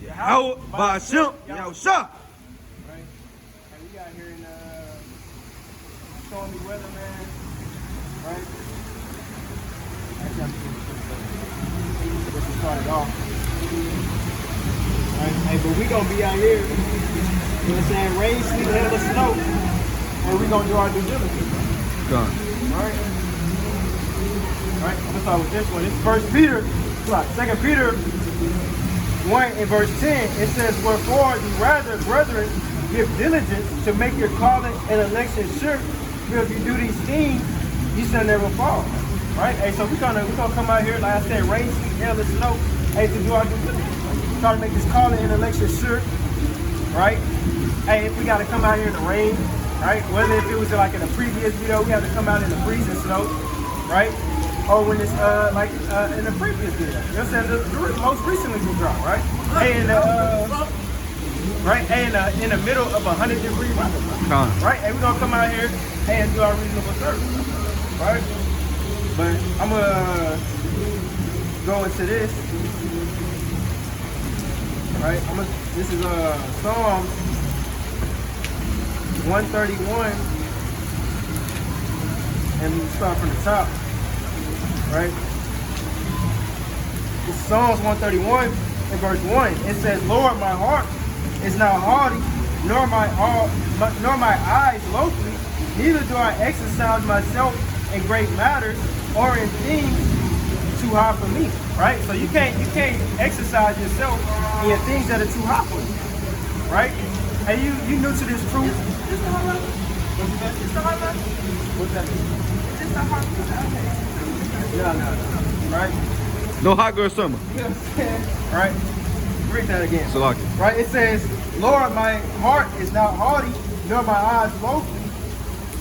Yahweh Ba'ashem Yahusha. Right? And we got here in stormy weather, man. Right? Actually, I'm just going to start it off. Right? Hey, but we going to be out here, you know what I'm saying? Rain, sleet, hail, or snow. And we going to do our due diligence. Done. Alright? Alright, I'm going to start with this one. It's 1 Peter, 2 Peter 1 and verse 10. It says, wherefore you rather, brethren, give diligence to make your calling and election sure. Because if you do these things, you shall never fall. Right? Hey, so we're gonna come out here, like I said, rain, sleet, hail, and snow, hey, to do our due diligence. Try to make this calling and election sure. Right? Hey, if we gotta come out here in the rain, right? Whether if it was like in a previous video, we have to come out in the freezing snow, right? Or when it's in the previous video. You know what I'm saying? The most recently we dropped, right? And in the middle of 100-degree weather, right? And we're gonna come out here and do our reasonable service, right? But I'm gonna go into this, right? This is Psalms 131, and we start from the top, right? It's Psalms 131 and verse 1. It says, Lord, my heart is not haughty, nor my eyes lofty, neither do I exercise myself in great matters or in things too high for me, right? So you can't exercise yourself in things that are too high for you, right? And you new to this truth. Is this the hot rod? Is the hot rod? What's that mean? Is this the hot rod? No. Right? No hot girl summer. You know what I'm saying? Right? Read that again. So like Right? It says, Lord, my heart is not haughty, nor my eyes lofty.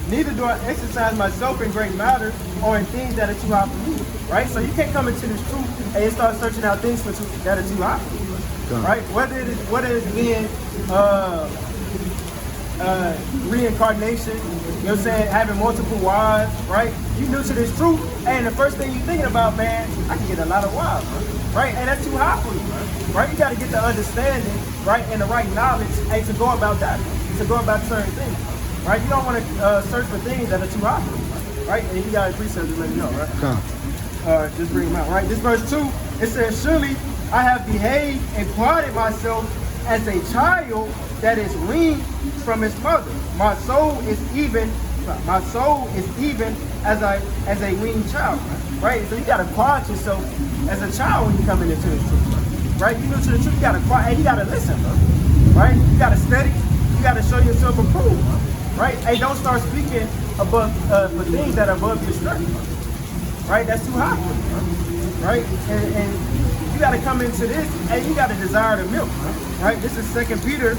Neither do I exercise myself in great matters or in things that are too high for me. Right? So you can't come into this truth and start searching out things that are too high for you. Right? Whether it's being reincarnation, you know what I'm saying, having multiple wives, right? You new to this truth, and the first thing you're thinking about, man, I can get a lot of wives, right? And that's too high for you, right? You got to get the understanding, right, and the right knowledge, and to go about that, to go about certain things, right? You don't want to search for things that are too high for you, right? And you got a precept to let me know, right? Just bring them out, right? This verse 2, it says, surely I have behaved and quieted myself as a child that is weaned from his mother. My soul is even as a weaned child, right? So you gotta quiet yourself as a child when you come into the truth, right? You know to the truth, you gotta quiet, and you gotta listen, bro. Right? You gotta study, you gotta show yourself approved, right? Hey, don't start speaking above for things that are above your strength, right? That's too high for you, right? And you gotta come into this, and you gotta desire the milk, right? This is 2 Peter.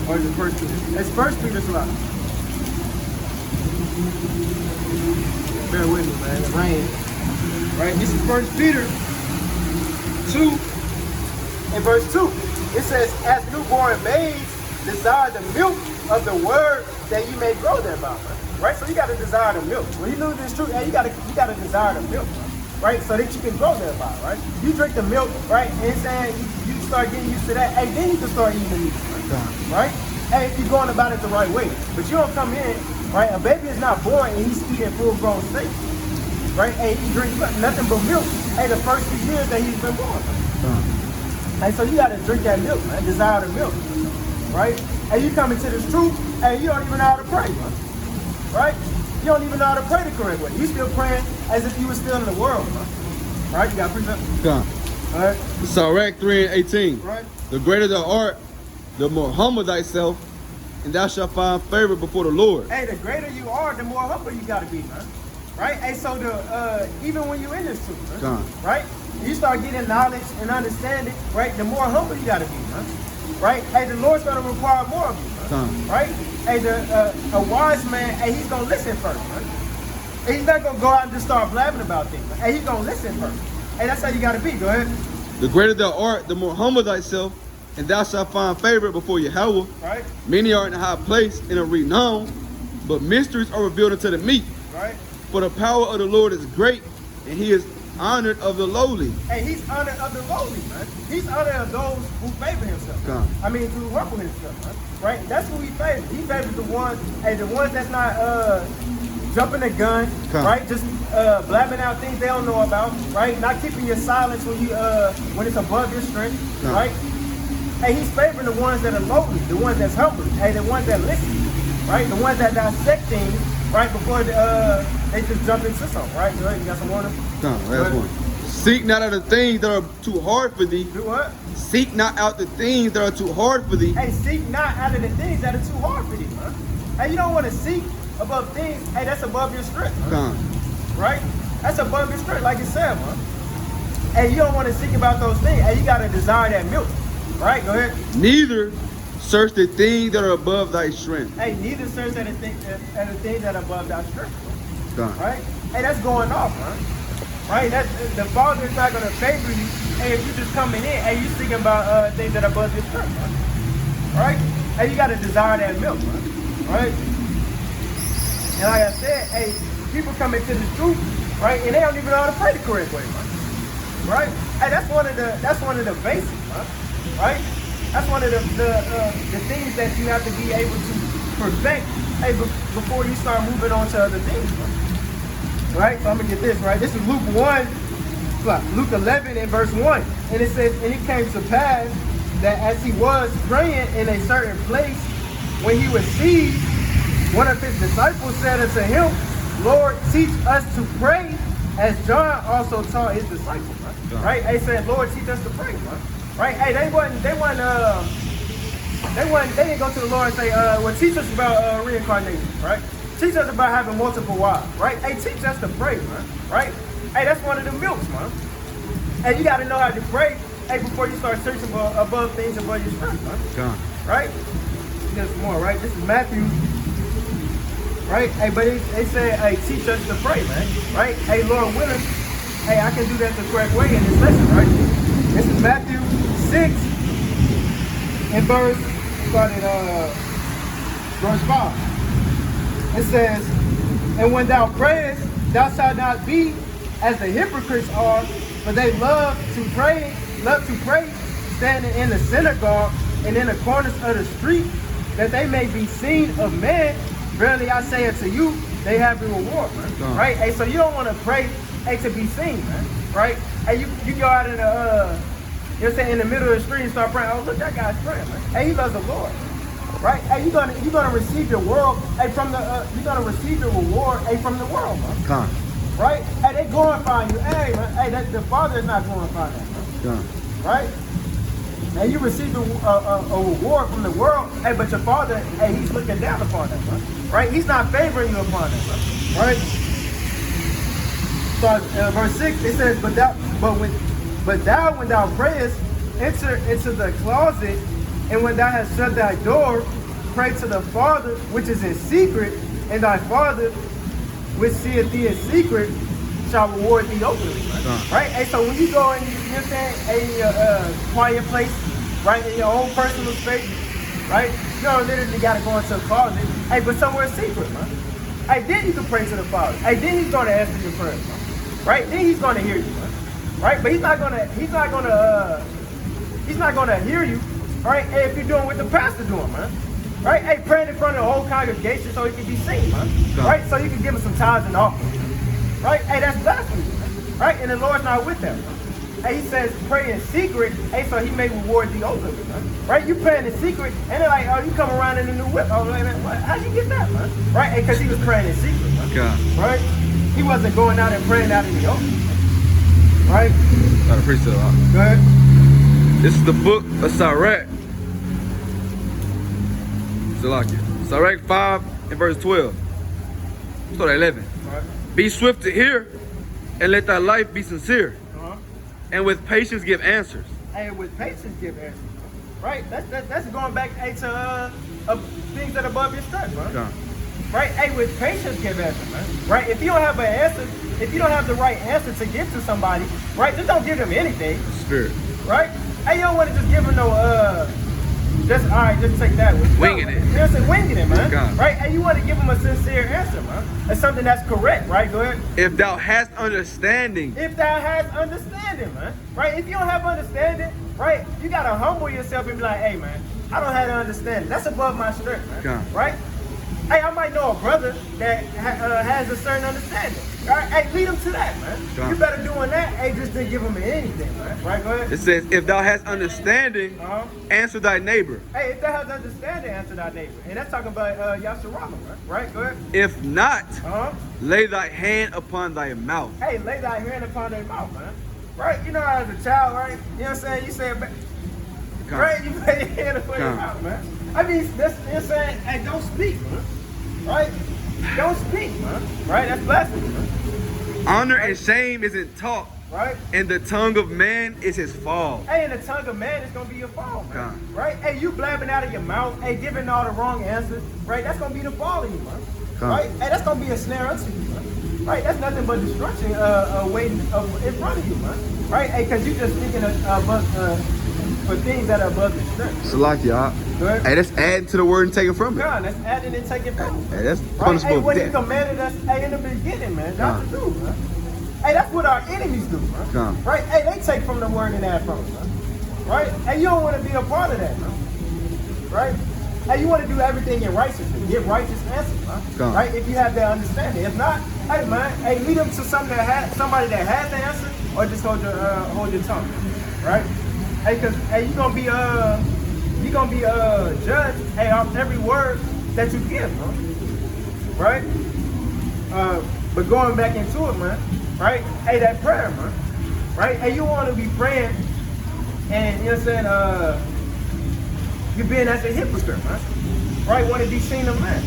Or is it 1 Peter? It's 1 Peter's lot. Bear with me, man. It's rain. Right? This is 1 Peter 2 and verse 2. It says, as newborn babes desire the milk of the word that you may grow thereby. Right? So you got to desire the milk. When you know this truth, you got to desire the milk. Right? So that you can grow thereby. Right? You drink the milk, right? And saying you start getting used to that, hey, then you can start eating the meat. Right? Hey, if you're going about it the right way. But you don't come in, right? A baby is not born and he's eating full-grown steak. Right? Hey, he drinks nothing but milk. Hey, the first few years that he's been born. Hey, so you got to drink that milk, man. Desire the milk. Right? And you come into this truth, and you don't even know how to pray. Right? You don't even know how to pray the correct way. You still praying as if you were still in the world. Right? You got to preach that? All right? Sirach 3 and 18. Right? The greater thou art, the more humble thyself, and thou shalt find favor before the Lord. Hey, the greater you are, the more humble you gotta be, man. Right? Hey, so even when you're in this truth, man, right? You start getting knowledge and understanding, right? The more humble you gotta be, man. Right? Hey, the Lord's gonna require more of you, man. Right? Hey, a wise man, hey, he's gonna listen first, man. Hey, he's not gonna go out and just start blabbing about things, man. Hey, he's gonna listen first. Hey, that's how you gotta be. Go ahead. The greater thou art, the more humble thyself, and thou shalt find favor before Yahweh. Right? Many are in a high place and are renowned, but mysteries are revealed unto the meek. Right? For the power of the Lord is great, and he is honored of the lowly. Hey, he's honored of the lowly, man. He's honored of those who favor himself. Come. I mean, who humble himself, man. Right? That's who he favors. He favors the ones, the ones that's not jumping the gun, Come. right? Just blabbing out things they don't know about, right? Not keeping your silence when it's above your strength, Come. right? Hey, he's favoring the ones that are lowly, the ones that's humble, hey, the ones that listen, right? The ones that dissect things, right, before they just jump into something, right? Go ahead, you got some water? Come, last one. Seek not out the things that are too hard for thee. Do what? Seek not out the things that are too hard for thee. Hey, seek not out of the things that are too hard for you, man. Hey, you don't want to seek above things, hey, that's above your strength, man. Come. Right? That's above your strength, like you said, man. Hey, you don't want to seek about those things. Hey, you got to desire that milk. Right? Go ahead. Neither search the things that are above thy strength. Hey, neither search at the things that are above thy strength. Come. Right? Hey, that's going off, man. Right? The Father is not going to favor you. Hey, if you just coming in, hey, you thinking about things that are above your strength, man. Right? Hey, you got to desire that milk, man. Right? And like I said, hey, people come into the truth, right, and they don't even know how to pray the correct way, man. Right? Hey, that's one of the basics, man. Right? That's one of the things that you have to be able to perfect, hey, before you start moving on to other things, man. Right? So I'm gonna get this, right? This is Luke 11 and verse 1. And it says, and it came to pass that as he was praying in a certain place, when he was seized, one of his disciples said unto him, Lord, teach us to pray, as John also taught his disciples. Right? They said, Lord, teach us to pray, man. Right? Hey, they didn't go to the Lord and say, well, teach us about reincarnation, right? Teach us about having multiple wives, right? Hey, teach us to pray, man. Right? Hey, that's one of the milks, man. Hey, you got to know how to pray, hey, before you start searching above things above your strength, man. Come. Right? There's more, right? This is Matthew. Right? Hey, but they said, hey, teach us to pray, man. Right? Hey, Lord willing, hey, I can do that the correct way in this lesson, right? This is Matthew 6 and verse 5. It says, and when thou prayest, thou shalt not be as the hypocrites are, for they love to pray, standing in the synagogue and in the corners of the street, that they may be seen of men. Verily I say unto you, they have a reward, man. Right? Hey, so you don't want to pray, hey, to be seen, man. Right? Hey, you go out in the you know what I'm saying, in the middle of the street and start praying. Oh, look, that guy's praying, man. Hey, he loves the Lord. Right? Hey, you're gonna receive your world, hey, from the you're gonna receive the reward, hey, from the world, man. Come. Right? Hey, they glorifying you. Hey, man, hey, the Father is not glorifying that, man. Come. Right? And you receive a reward from the world, hey, but your Father, hey, he's looking down upon that, man. Right? He's not favoring you upon that, man. Right? So verse 6, it says, but thou, when thou prayest, enter into the closet, and when thou hast shut thy door, pray to the Father which is in secret, and thy Father which seeth thee in secret shall reward thee openly. Right? Hey, so when you go in, you know what I'm saying, in your quiet place, right, in your own personal space, right, you don't literally got to go into a closet, hey, but somewhere secret, man. Hey, then you can pray to the Father. Hey, then he's going to answer your prayers, man. Right? Then he's going to hear you, man. Right? But he's not gonna hear you, right? Hey, if you're doing what the pastor doing, man. Right? Hey, praying in front of the whole congregation so he can be seen, man. Right? So you can give him some tithes and offerings. Right? Hey, that's blasphemy, man. Right? And the Lord's not with them. Hey, he says pray in secret, hey, so he may reward thee openly, man. Right? You praying in secret, and they're like, oh, you come around in the new whip. Oh, man, how'd you get that, man? Right? Hey, because he was praying in secret, man. God. Right? He wasn't going out and praying out in the open. Right? Gotta preach to the Lord. Go ahead. This is the book of Sirach. Sirach 5 and verse 12. Start at 11. Right. Be swift to hear, and let thy life be sincere, and with patience give answers. Hey, with patience give answers. Right? That's going back, hey, to things that are above your strength, bro. God. Right? Hey, with patience give answers, man. Right? If you don't have an answer, if you don't have the right answer to give to somebody, right, just don't give them anything. Spirit. Right? Hey, you don't want to just give them no Just all right, just take that with you. Winging it. You know what I'm saying? Winging it, man. God. Right? And you want to give them a sincere answer, man. It's something that's correct, right? Go ahead. If thou hast understanding, If thou has understanding, man. Right? If you don't have understanding, right, you gotta humble yourself and be like, hey, man, I don't have the understanding. That's above my strength, man. God. Right? Hey, I might know a brother that has a certain understanding. All right? Hey, lead him to that, man. God. You better doing that. Hey, just didn't give him anything, man. Right? Go ahead. it says, if thou hast understanding, Uh-huh. answer thy neighbor. Hey, if thou has understanding, answer thy neighbor. And that's talking about Yasharala, man. Right? Go ahead. If not, Uh-huh. lay thy hand upon thy mouth. Hey, lay thy hand upon their mouth, man. Right? You know, as a child, right? You know what I'm saying? You say, God. right? You lay your hand upon your God. mouth, man. I mean, that's, you know what I'm saying? Hey, don't speak, man. Right? Don't speak, man. Right? That's blasphemy, man. Honor and shame isn't taught, Right? and the tongue of man is his fall. Hey, and the tongue of man is gonna be your fall, man. God. Right? Hey, you blabbing out of your mouth, hey, giving all the wrong answers, right? That's gonna be the fall of you, man. God. Right? Hey, that's gonna be a snare unto you, man. Right? That's nothing but destruction waiting in front of you, man. Right? Hey, because you just thinking for things that are above the strength. Salakia. Go ahead. Hey, that's adding to the word and taking from it. God, that's adding and taking from. Hey, that's Right? Hey, punishable what he death. commanded us, hey, in the beginning, man, not to do, man. Hey, that's what our enemies do, man. God. Right? Hey, they take from the word and add from it, man. Right? Hey, you don't want to be a part of that, man. Right? Hey, you want to do everything in righteousness. Give righteous answers, man. God. Right? If you have that understanding. If not, hey, man, hey, lead them to somebody that has the answer, or just hold your tongue. Right? Hey, cause hey, you're gonna be judged, hey, off every word that you give, man. Right? But going back into it, man, right? Hey, that prayer, man, right? Hey, you want to be praying, and you know what I'm saying? You're being as a hypocrite, man, right? Want to be seen of man,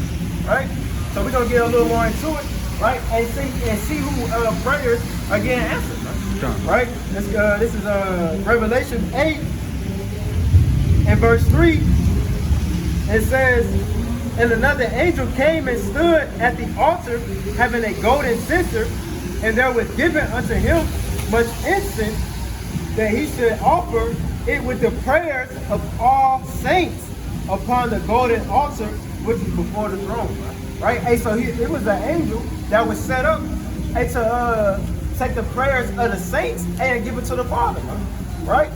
right? So we're gonna get a little more into it, right? And see who prayers are getting answered, man. Right? This is Revelation 8 and verse 3. It says, and another angel came and stood at the altar, having a golden censer, and there was given unto him much incense, that he should offer it with the prayers of all saints upon the golden altar which is before the throne. Right? Hey, so it was an angel that was set up, hey, to take the prayers of the saints and give it to the Father. Right?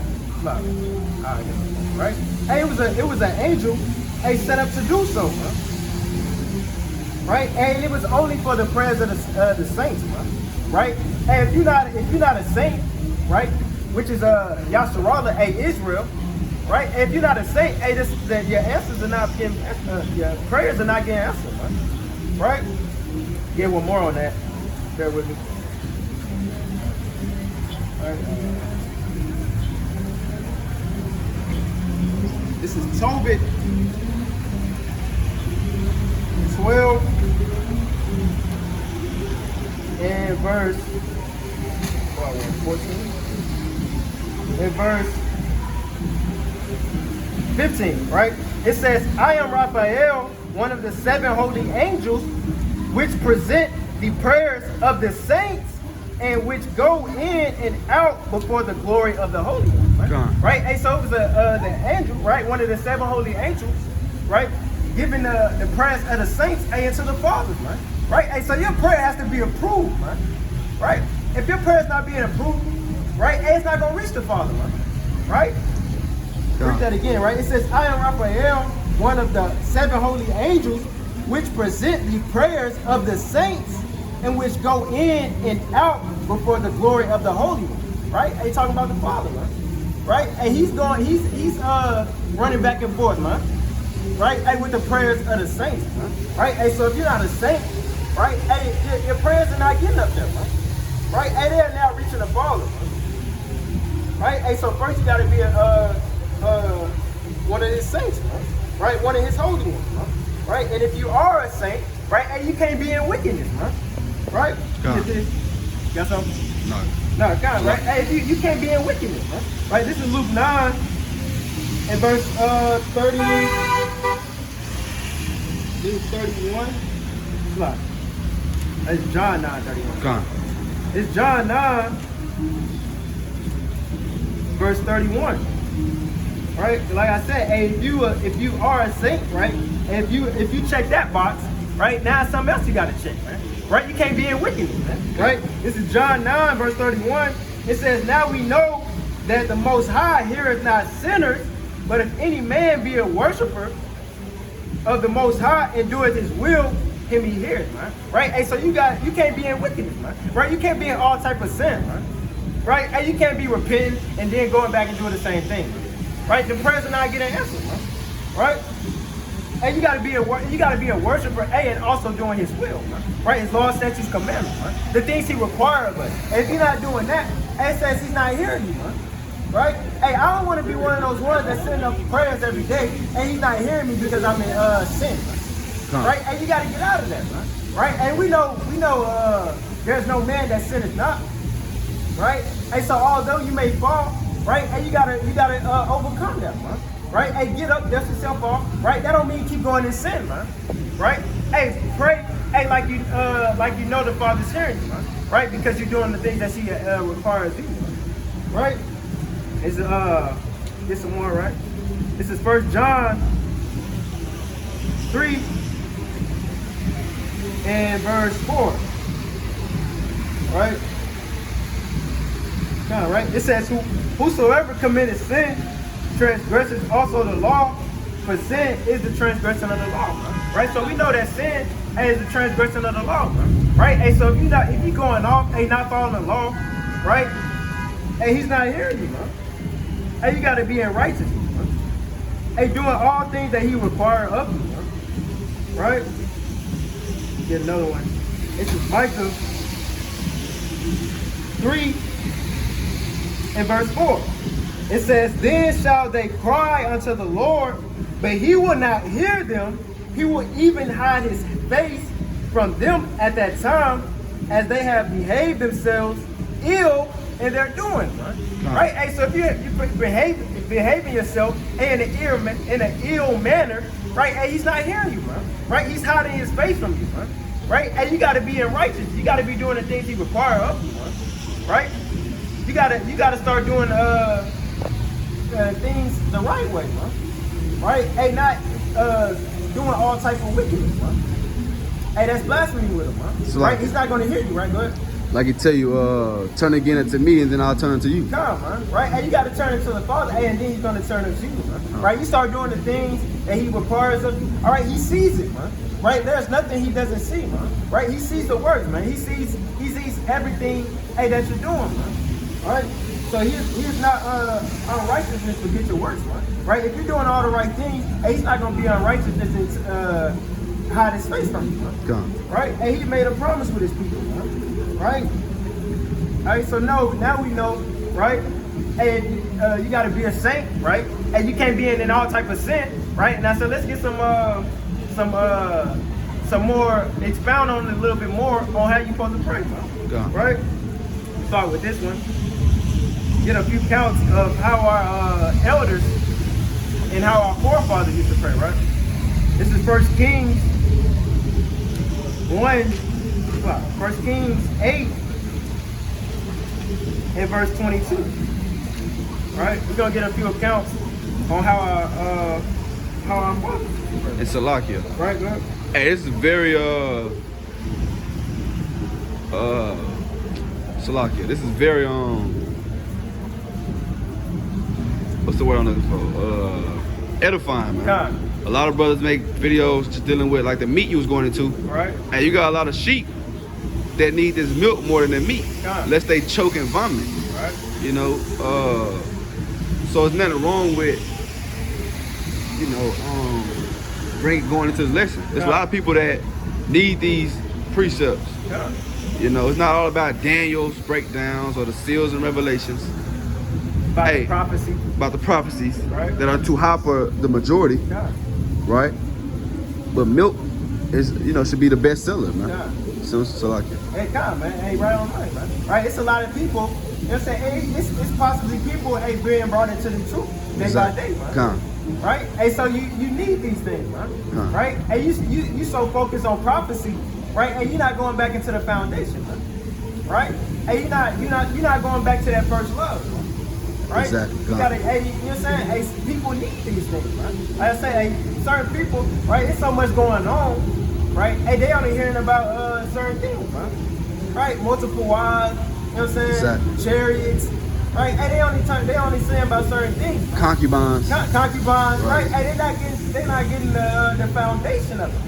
Right? Hey, it was an angel, hey, set up to do so, man. Right? And it was only for the prayers of the saints, man. Right? And if you're not a saint, right, which is Yasharala, hey, Israel, right? And if you're not a saint, hey, your answers are not getting, your prayers are not getting answered, man. Right? Get one more on that. Bear with me. All right. This is Tobit 12 and verse 14. In verse 15, right? It says, I am Raphael, one of the 7 holy angels, which present the prayers of the saints and which go in and out before the glory of the Holy One. Right? Right? Hey, so it was the angel, right? One of the 7 holy angels, right? Giving the prayers of the saints, hey, into the Father, right? Right? Hey, so your prayer has to be approved, right? Right? If your prayer is not being approved, right, hey, it's not going to reach the Father, right? Read that again, right? It says, I am Raphael, one of the 7 holy angels, which present the prayers of the saints and which go in and out before the glory of the Holy One. Right? Hey, talking about the Father, man. Right? And he's running back and forth, man. Right? Hey, with the prayers of the saints, man. Right? Hey, so if you're not a saint, right? Hey, your prayers are not getting up there, man. Right? Hey, they're now reaching the Father, man. Right? Hey, so first you gotta be one of his saints, man. Right? One of his holy ones, man. Right? And if you are a saint, right, hey, you can't be in wickedness, man. Right? Got something? No. No, God, right? Hey, you can't be in wickedness, man. Right? This is Luke 9 and verse 30. Luke 31. Look. It's John 9:31. God. It's John 9, verse 31. right? Like I said, hey, if you are a saint, right? And if you check that box, right? Now it's something else you gotta check, right? Right? You can't be in wickedness, man. Right? This is John 9, verse 31. It says, "Now we know that the Most High heareth not sinners, but if any man be a worshiper of the Most High and doeth his will, him he heareth," man. Right? Hey, so you can't be in wickedness, man. Right? You can't be in all type of sin, man. Right? Hey, you can't be repenting and then going back and doing the same thing, man. Right? The prayers are not getting answered, man. Right? Hey, you gotta be a worshiper, hey, and also doing his will, man. Right? His law, statutes, commandments, man. The things he requires of us. And if you're not doing that, it says he's not hearing you, man. Right? Hey, I don't want to be one of those ones that send up prayers every day and he's not hearing me because I'm in sin. Right? And you gotta get out of that, man. Right? And we know there's no man that sinneth not. Right? And so although you may fall, right, and you gotta overcome that, man. Right? Hey, get up, dust yourself off. Right? That don't mean keep going in sin, man. Right? Hey, pray, hey, like you know the Father's hearing you, man. Right? Because you're doing the things that He requires you, man. Right? It's get some more, right? This is 1 John 3 and verse 4. Right? Yeah, right? It says, "Whosoever committeth sin transgresses also the law, for sin is the transgression of the law." Right? So we know that sin is the transgression of the law, right? Hey, so if you going off, hey, not following the law, right? Hey, he's not hearing you, man. Hey, you gotta be in righteousness, man. Hey, doing all things that he requires of you, man. Right? Get another one. This is Micah 3 and verse 4. It says, "Then shall they cry unto the Lord, but he will not hear them. He will even hide his face from them at that time, as they have behaved themselves ill in their doing." Right? Hey, so if you're behaving yourself in an ill manner, right? Hey, he's not hearing you, man. Right? He's hiding his face from you, man. Right? Hey, you got to be in righteousness. You got to be doing the things he requires of you, man. Right? You gotta start doing things the right way, man. Right? Hey, not doing all type of wickedness, man. Hey, that's blasphemy with him, man. So right? like, He's not gonna hear you, right? Go ahead. Like he tell you, turn again unto me, and then I'll turn to you. Come on, man. Right? Hey, you gotta turn it to the Father, hey, and then he's gonna turn it to you, man. Right? You start doing the things that he requires of you. All right, he sees it, man. Right? There's nothing he doesn't see, man. Right? He sees the works, man. He sees everything, hey, that you're doing, man. All right? So he's not unrighteousness to get your works, man. Right? If you're doing all the right things, hey, he's not gonna be unrighteousness to hide his face from you, man. Come. Right? And he made a promise with his people, man. Right? All right, so now we know, right? And you got to be a saint, right? And you can't be in all type of sin, right? Now, so let's get some more, expound on it a little bit more on how you're supposed to pray, right? Start with this one. Get a few counts of how our elders and how our forefathers used to pray, right? This is 1 Kings 8 and verse 22. All right, we're gonna get a few accounts on how our fathers pray. It's Salakia. Right, go ahead. Hey, this is very Salakia. This is very what's the word I'm looking for? Edifying, man. God. A lot of brothers make videos just dealing with like the meat you was going into. Right. And you got a lot of sheep that need this milk more than the meat, God. unless they choke and vomit. Right. You know, so there's nothing wrong with, you know, going into this lesson. There's a lot of people that need these precepts. God. You know, it's not all about Daniel's breakdowns or the seals and revelations. About Hey. the prophecy. About the prophecies Right. that are too high for the majority, God. right? But milk is, you know, should be the best seller, man. God. So like it. Hey, God, man. Hey, right on money, man. Right? It's a lot of people. You know what I'm saying? Hey, it's possibly people being brought into the truth day by day, man. Come. Right? Hey, so you need these things, man. Right? Hey, you so focused on prophecy, right? And you're not going back into the foundation, man. Right? Hey, you're not going back to that first love, man. Right? Exactly. You gotta, hey, you know what I'm saying? Hey, people need these things, right? Like I say, hey, certain people, right? It's so much going on, right? Hey, they only hearing about certain things, right? Multiple wives, you know what I'm saying? Exactly. Chariots, right? Hey, they only saying about certain things. Concubines. Concubines, Right. right? Hey, they're not getting the foundation of it,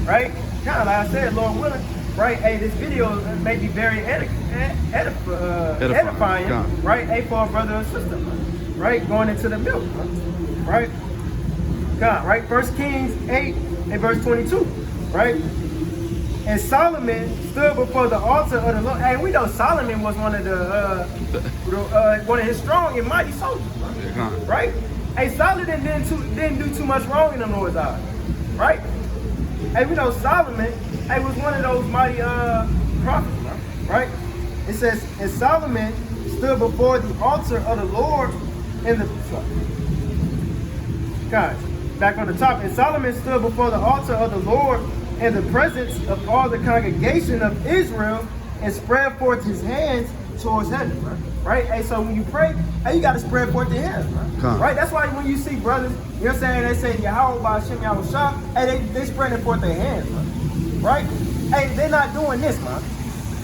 right? Kind of like I said, Lord willing, right? Hey, this video may be very edifying, right? Hey, for a brother or sister, right? Going into the milk, right? God, right? 1 Kings 8 and verse 22, right? And Solomon stood before the altar of the Lord. And we know Solomon was one of his strong and mighty soldiers, right? Hey, Solomon didn't do too much wrong in the Lord's eyes, right? Hey, we know Solomon, hey, was one of those mighty prophets, right? It says, and Solomon stood before the altar of the Lord in the God, back on the top. And Solomon stood before the altar of the Lord in the presence of all the congregation of Israel and spread forth his hands towards heaven, right? Hey, so when you pray, hey, you got to spread forth your hands, right? That's why when you see brothers, you know what I'm saying, they say Yahweh Ba'Shem Yahweh Shah, hey, they spreading forth their hands, right? Hey, they're not doing this, man.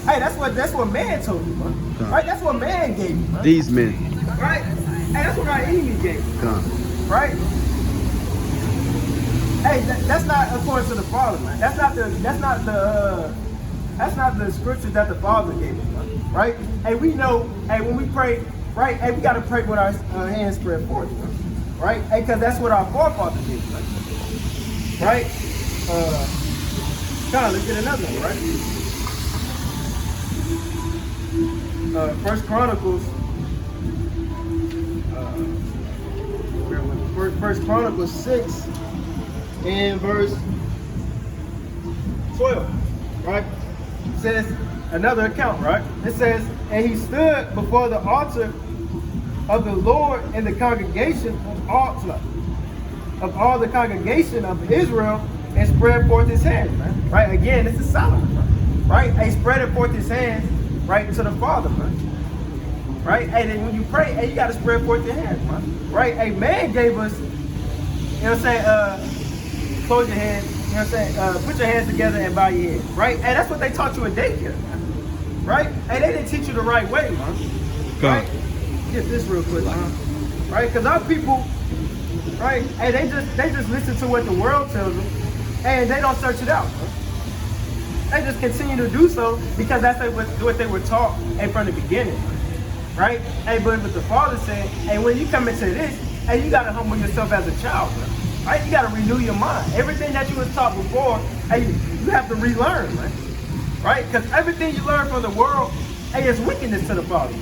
Hey, that's what man told you, man. Right? That's what man gave you, man. These men. Right? Hey, that's what our enemy gave you. Right? Hey, that's not according to the Father, man. That's not the scriptures that the Father gave us, man. Right? Hey, we know, hey, when we pray, right, hey, we gotta pray with our hands spread forth, man. Right? Hey, because that's what our forefathers did, man. Right? Let's get another one, right? First Chronicles, First Chronicles 6 and verse 12, right? It says another account, right? It says, and he stood before the altar of the Lord in the congregation of all the congregation of Israel and spread forth his hands, right? Again, this is Solomon, right? He spread forth his hands, right, to the Father, right? And then when you pray, hey, you got to spread forth your hands, right? A man gave us, you know what I'm saying, close your hands, you know what I'm saying, put your hands together and bow your head, right? And that's what they taught you in daycare, right? And they didn't teach you the right way, right? Get this real quick, right? Because our people, right? Hey, they just listen to what the world tells them, and they don't search it out. They just continue to do so because that's what they were taught from the beginning, right? Hey, but the Father said, hey, when you come into this, hey, you gotta humble yourself as a child, right? You gotta renew your mind. Everything that you was taught before, hey, you have to relearn, right? Because everything you learn from the world, hey, is wickedness to the Father,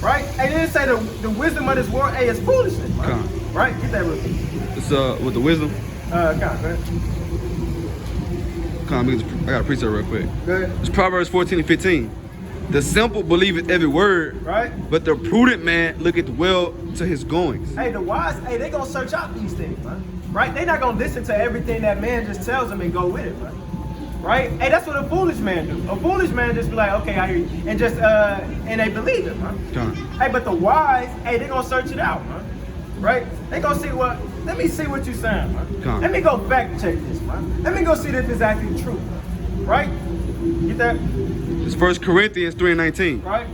right? And then say the wisdom of this world, hey, is foolishness, right? Get that real quick. It's with the wisdom. I got a precept real quick. Good. It's Proverbs 14 and 15. The simple believeth every word, right? But the prudent man looketh well to his goings. Hey, the wise, hey, they gonna search out these things, right? They not gonna listen to everything that man just tells them and go with it, right? Hey, that's what a foolish man do. A foolish man just be like, okay, I hear you, and just and they believe it, Hey, but the wise, hey, they gonna search it out, right? They gonna see let me see what you saying, Let me go fact check this, Let me go see if it's actually true, right? Get that? It's 1 Corinthians 3 and 19. Right.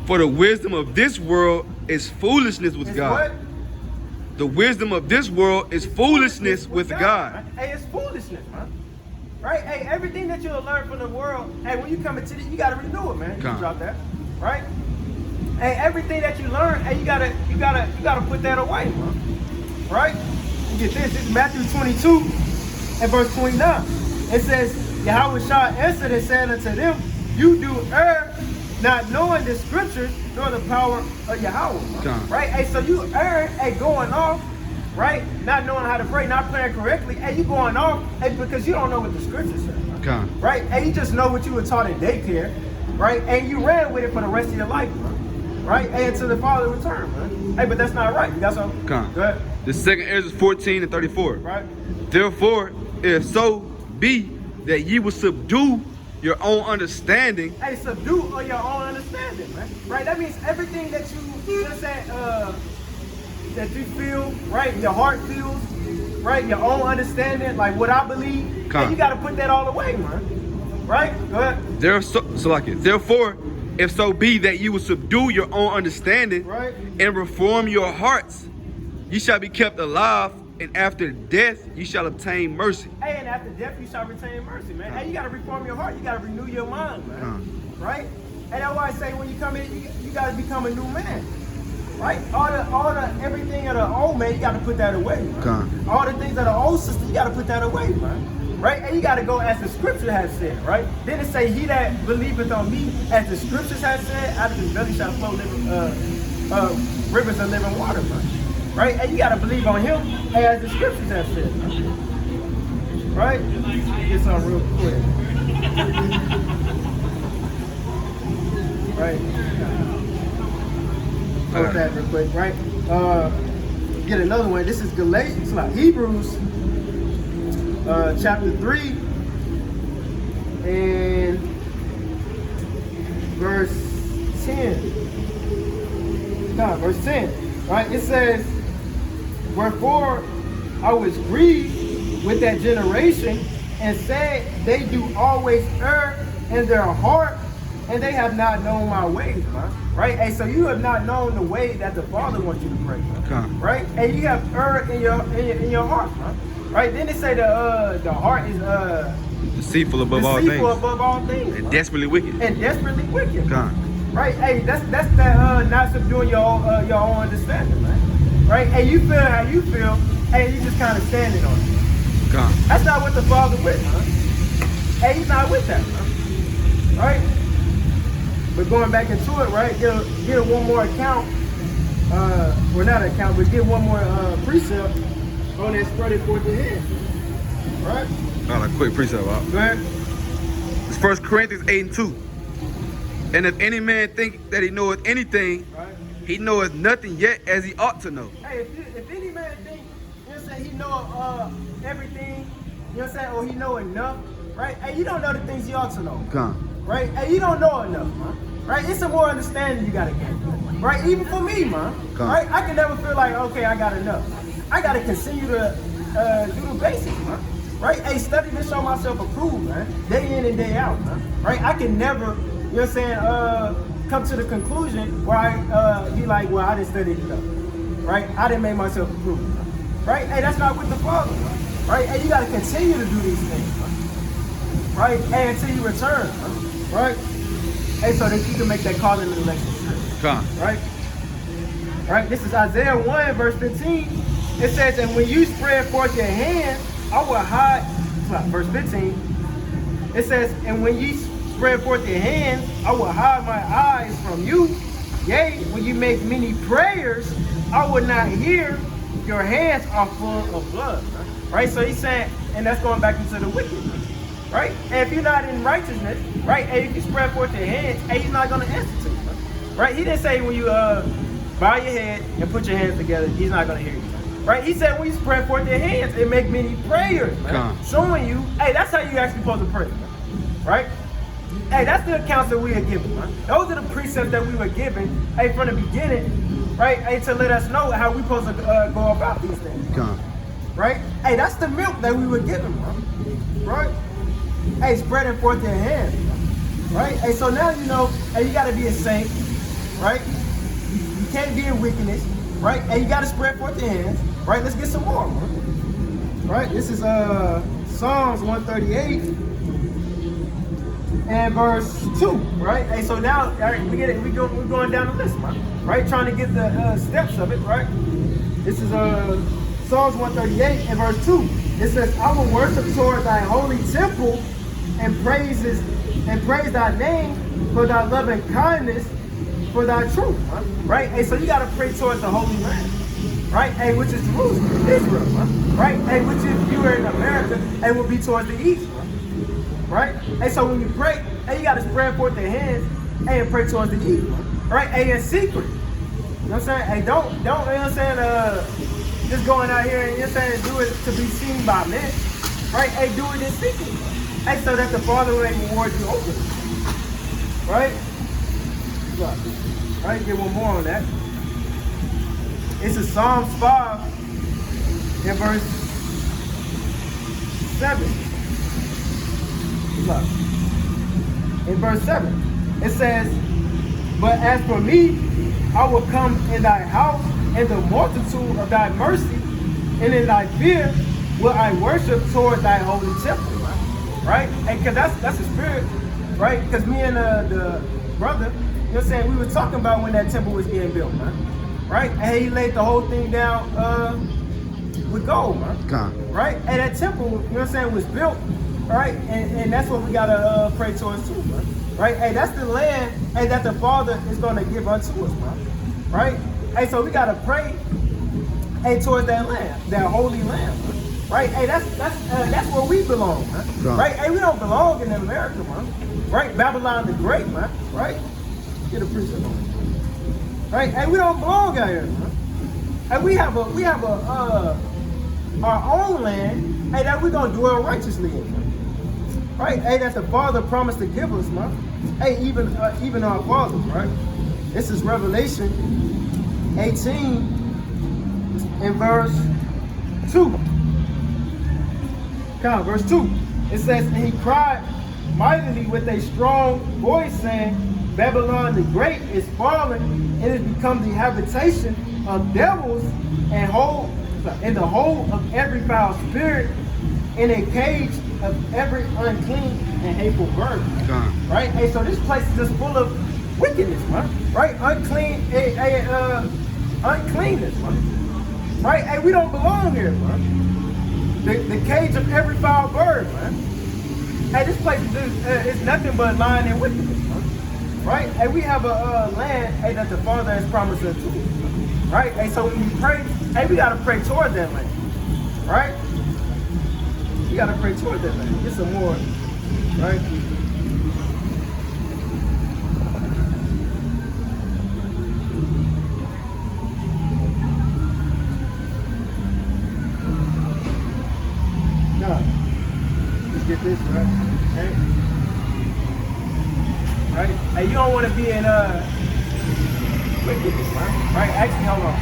For the wisdom of this world is foolishness with God. What? The wisdom of this world is foolishness with God. Hey, it's foolishness, right? Hey, everything that you'll learn from the world, hey, when you come into it, you gotta renew it, man. You drop that, right? Hey, everything that you learn, hey, you gotta put that away, right? You get this. This is Matthew 22 and verse 29. It says, Yahweh Shah answered and said unto them, you do err, not knowing the scriptures nor the power of Yahweh. Right? Hey, so you err, hey, going off, right? Not knowing how to pray, not praying correctly. Hey, you going off, hey, because you don't know what the scriptures say. Right? Hey, you just know what you were taught in daycare, right? And you ran with it for the rest of your life, right? Hey, until the Father return, Hey, but that's not right. You got something? Go ahead. The second Ezra 14 and 34. Right. Therefore, if so be that ye will subdue your own understanding. Hey, subdue on your own understanding, man. Right? That means everything that you just said, that you feel, right? Your heart feels, right? Your own understanding, like what I believe. Come. And you got to put that all away, man. Right? Go ahead. Therefore, if so be that you will subdue your own understanding Right. and reform your hearts, you shall be kept alive, and after death you shall obtain mercy. Hey, and after death you shall retain mercy, man. Hey, you got to reform your heart. You got to renew your mind, man. Right? And that's why I say when you come in, you got to become a new man. Right? All the everything of the old man, you got to put that away. Man. All the things of the old system, you got to put that away, man. Right? And you got to go as the scripture has said, right? Then it say, he that believeth on me, as the scriptures have said, out of his belly shall flow rivers of living water, man. Right? And you got to believe on him, as the scriptures have said, man. Right? Get some real quick. Right? Hold that real quick, right? Get another one. This is Galatians, like Hebrews, chapter 3, and verse 10. No, verse 10. Right? It says, wherefore I was grieved with that generation, and said, they do always err in their heart, and they have not known my ways, man. Right? Hey, so you have not known the way that the Father wants you to pray, man. Right? And you have erred in your heart, man. Right? Then they say the heart is Deceitful above all things. And desperately wicked. And desperately wicked. Right? Hey, that's that not subduing your own understanding, man. Right? Hey, you feel how you feel, and you just kind of standing on it. That's not what the Father with, man. Hey, he's not with that, man. Right? But going back into it, right? Get one more account, or not account, but get one more precept on that spread it forth the hand. Right? Got a quick precept out. Go ahead. It's 1 Corinthians 8:2. And if any man think that he knoweth anything, Right. he knoweth nothing yet as he ought to know. Hey, if any man think, you know what I'm saying, he know everything, you know what I'm saying, or he know enough, right? Hey, you don't know the things you ought to know. Right? Hey, you don't know enough, man. Right? It's some more understanding you gotta get. Right? Even for me, man. Right? I can never feel like, okay, I got enough. I gotta continue to do the basics, man. Right? Hey, study to show myself approved, man. Day in and day out, man. Right? I can never, you know what I'm saying, come to the conclusion where I be like, well, I didn't study enough. Right? I didn't make myself approved. Right? Hey, that's not with the Father, man. Right? Hey, you gotta continue to do these things, man. Right? Hey, until you return, man. Right? Hey, so that you can make that calling and election sure. Right? Right? This is Isaiah 1, verse 15. It says, and when you spread forth your hand, I will hide. Verse 15. It says, and when you spread forth your hand, I will hide my eyes from you. Yea, when you make many prayers, I will not hear. Your hands are full of blood. Right? So he's saying, and that's going back into the wickedness. Right? And if you're not in righteousness, right? And if you spread forth your hands, and he's not going to answer to you. Right? He didn't say when you bow your head and put your hands together, he's not going to hear you. Right? He said when you spread forth your hands and make many prayers, man, showing you, hey, that's how you actually supposed to pray. Man. Right? Hey, that's the accounts that we are given. Man. Those are the precepts that we were given, hey, from the beginning, right? Hey, to let us know how we supposed to go about these things. Right? Hey, that's the milk that we were given, man. Right? Hey, spreading forth your hands, right? Hey, so now you know, hey, you gotta be a saint, right? You can't be in wickedness, right? Hey, you gotta spread forth your hands, right? Let's get some more, man. Right? This is Psalms 138 and verse 2, right? Hey, so now, all right, we're going down the list, man. Right? Trying to get the steps of it, right? This is Psalms 138 and verse 2. It says, I will worship toward thy holy temple and praise thy name for thy loving kindness, for thy truth. Right? Hey, so you got to pray towards the holy land. Right? Hey, which is Jerusalem, Israel. Right? Hey, which if you were in America, hey, would be towards the east. Right? Hey, so when you pray, hey, you got to spread forth their hands, hey, and pray towards the east. Right? Hey, in secret. You know what I'm saying? Hey, don't, you know what I'm saying, just going out here and you're saying do it to be seen by men. Right? Hey, do it in secret. Hey, so that the Father may reward you openly. Right? Look. Right? Get one more on that. It's in Psalms 5 in verse 7. Look. In verse 7, it says, but as for me, I will come in thy house in the multitude of thy mercy, and in thy fear will I worship toward thy holy temple. Right? And because that's the spirit, right? Because me and the brother, you know what I'm saying, we were talking about when that temple was getting built, man. Right? And he laid the whole thing down with gold, man. God. Right? And that temple, you know what I'm saying, was built, right? And that's what we gotta pray towards too, man. Right? Hey, that's the land, hey, that the Father is gonna give unto us, man. Right? Hey, so we gotta pray, hey, towards that land, that holy land, man. Right? Hey, that's where we belong, man. God. Right? Hey, we don't belong in America, man. Right? Babylon the Great, man. Right? Get a preacher on it. Right? Hey, we don't belong out here, man. Hey, we have our own land, hey, that we're gonna dwell righteously in, man. Right? Hey, that the Father promised to give us, man. Hey, even our fathers, right? This is Revelation 18 in verse 2. Come on, verse 2. It says, and he cried mightily with a strong voice, saying, Babylon the Great is fallen, and is become the habitation of devils, and in the hole of every foul spirit, in a cage of every unclean and hateful bird. God. Right? Hey, so this place is just full of wickedness, man. Right? Uncleanness, man. Right? Hey, we don't belong here, man. The cage of every foul bird, man. Hey, this place is nothing but lying and wickedness, man. Right? Hey, we have a land, hey, that the Father has promised us to. Right? Hey, so when we pray, hey, we gotta pray toward that land. Right? You gotta pray toward that land. Get some more, right? No. Let's get this, right? Okay. Right? Hey, you don't want to be in wickedness, right? Right? Actually, hold on.